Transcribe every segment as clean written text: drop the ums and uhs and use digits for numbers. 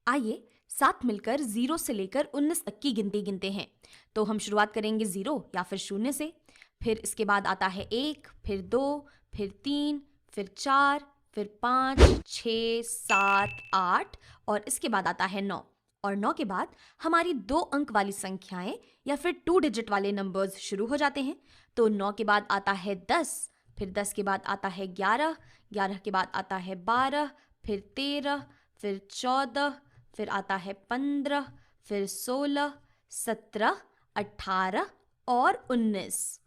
आइए साथ मिलकर 0 से लेकर 19 तक की गिनती गिनते हैं। तो हम शुरुआत करेंगे 0 या फिर 0 से, फिर इसके बाद आता है 1, फिर 2, फिर 3, फिर 4, फिर 5, 6, 7, 8 और इसके बाद आता है 9। और 9 के बाद हमारी 2 अंक वाली संख्याएं या फिर 2 डिजिट वाले नंबर्स शुरू हो जाते हैं। तो 9 के बाद आता है 10, फिर 10 के बाद आता है 11, 11 के बाद आता है 12, फिर 13, फिर 14, फिर आता है 15, फिर 16, 17, 18 और 19।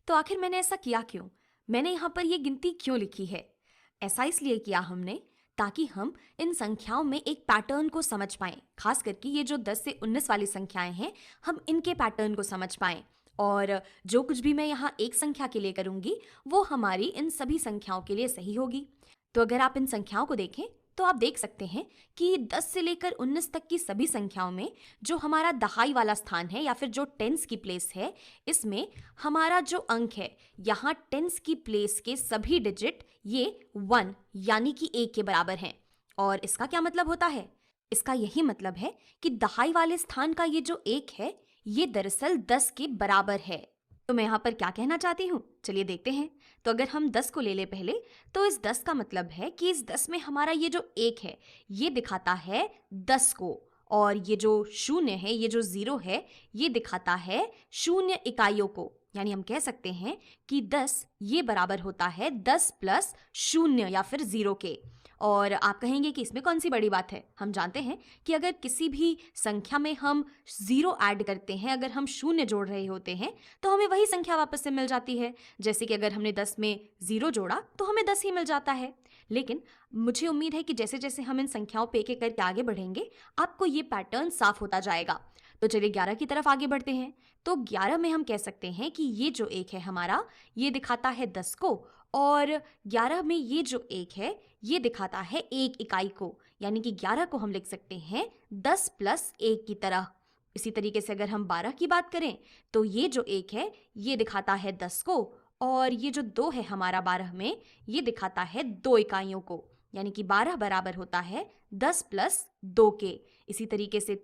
तो आखिर मैंने ऐसा किया क्यों? मैंने यहाँ पर ये गिनती क्यों लिखी है? ऐसा इसलिए किया हमने ताकि हम इन संख्याओं में एक पैटर्न को समझ पाएं। खास करके ये जो 10 से 19 वाली संख्याएं हैं, हम इनके पैटर्न को समझ पाएं। और जो कुछ भी मैं यहाँ एक संख्या के लिए करूँगी वो हमारी इन सभी संख्याओं के लिए सही होगी। तो अगर आप इन संख्याओं को देखें तो आप देख सकते हैं कि 10 से लेकर 19 तक की सभी संख्याओं में जो हमारा दहाई वाला स्थान है या फिर जो टेंस की प्लेस है, इसमें हमारा जो अंक है, यहाँ टेंस की प्लेस के सभी डिजिट ये 1 यानी कि 1 के बराबर हैं। और इसका क्या मतलब होता है? इसका यही मतलब है कि दहाई वाले स्थान का ये जो 1 है, ये दरअसल 10 के बराबर है। तो मैं यहाँ पर क्या कहना चाहती हूँ, चलिए देखते हैं। तो अगर हम 10 को ले ले पहले, तो इस 10 का मतलब है कि इस 10 में हमारा ये जो 1 है ये दिखाता है 10 को, और ये जो 0 है, ये जो 0 है, ये दिखाता है 0 इकाइयों को। यानी हम कह सकते हैं कि 10 ये बराबर होता है 10 प्लस 0 या फिर 0 के। और आप कहेंगे कि इसमें कौन सी बड़ी बात है? हम जानते हैं कि अगर किसी भी संख्या में हम 0 ऐड करते हैं, अगर हम 0 जोड़ रहे होते हैं, तो हमें वही संख्या वापस से मिल जाती है। जैसे कि अगर हमने 10 में 0 जोड़ा तो हमें 10 ही मिल जाता है। लेकिन मुझे उम्मीद है कि जैसे जैसे हम इन संख्याओं पे एक-एक करके आगे बढ़ेंगे, आपको ये पैटर्न साफ होता जाएगा। तो चलिए 11 की तरफ आगे बढ़ते हैं। तो 11 में हम कह सकते हैं कि ये जो 1 है हमारा, ये दिखाता है 10 को, और 11 में ये जो 1 है, ये दिखाता है 1 इकाई को। यानी कि 11 को हम लिख सकते हैं 10 प्लस 1 की तरह। इसी तरीके से अगर हम 12 की बात करें, तो ये जो 1 है, ये दिखाता है 10 को, और ये जो 2 है हमारा 12 में, ये दिखाता है 2 इकाइयों को। यानी कि 12 बराबर होता है 10 प्लस 2 के। इसी तरीके से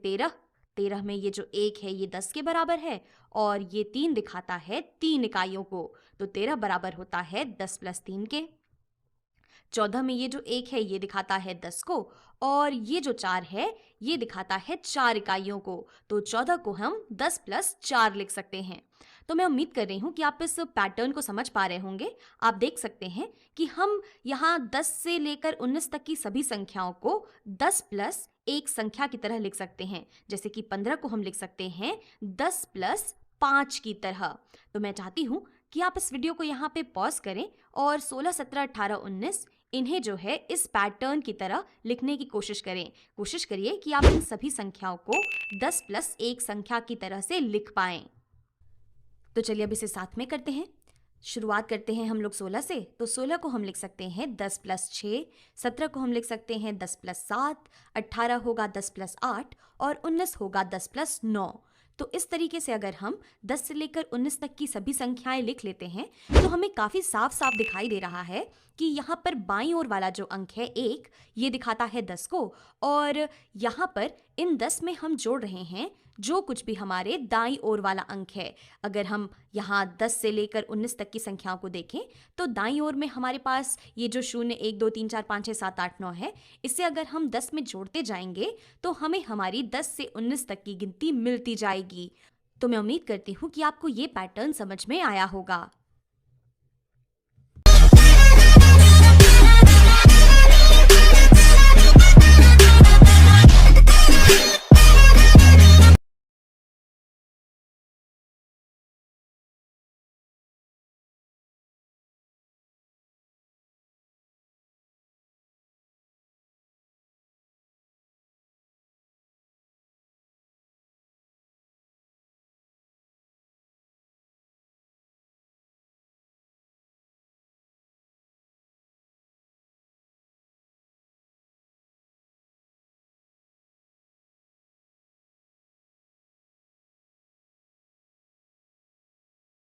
13 में ये जो 1 है, ये 10 के बराबर है, और ये 3 दिखाता है 3 इकाइयों को। तो 13 बराबर होता है 10 प्लस 3 के। 14 में ये जो 1 है, ये दिखाता है 10 को, और ये जो 4 है, ये दिखाता है 4 इकाइयों को। तो 14 को हम 10 प्लस 4 लिख सकते हैं। तो मैं उम्मीद कर रही हूँ कि आप इस पैटर्न को समझ पा रहे होंगे। आप देख सकते हैं कि हम यहाँ 10 से लेकर 19 तक की सभी संख्याओं को 10 प्लस एक संख्या की तरह लिख सकते हैं। जैसे कि 15 को हम लिख सकते हैं 10 प्लस 5 की तरह। तो मैं चाहती हूँ कि आप इस वीडियो को यहाँ पे पॉज करें और 16, 17, 18, 19 इन्हें जो है इस पैटर्न की तरह लिखने की कोशिश करें। कोशिश करिए कि आप इन सभी संख्याओं को 10 प्लस एक संख्या की तरह से लिख पाएं। तो चलिए अब इसे साथ में करते हैं। शुरुआत करते हैं हम लोग 16 से। तो 16 को हम लिख सकते हैं 10 प्लस 6, 17 को हम लिख सकते हैं 10 प्लस 7, 18 होगा 10 प्लस 8 और 19 होगा 10 प्लस 9। तो इस तरीके से अगर हम 10 से लेकर 19 तक की सभी संख्याएं लिख लेते हैं, तो हमें काफ़ी साफ साफ दिखाई दे रहा है कि यहाँ पर बाईं ओर वाला जो अंक है 1, ये दिखाता है 10 को, और यहाँ पर इन 10 में हम जोड़ रहे हैं जो कुछ भी हमारे दाईं ओर वाला अंक है। अगर हम यहाँ 10 से लेकर 19 तक की संख्याओं को देखें, तो दाईं ओर में हमारे पास ये जो 0, 1, 2, 3, 4, 5, 6, 7, 8, 9 है, इसे अगर हम 10 में जोड़ते जाएंगे तो हमें हमारी 10 से 19 तक की गिनती मिलती जाएगी। तो मैं उम्मीद करती हूँ कि आपको ये पैटर्न समझ में आया होगा।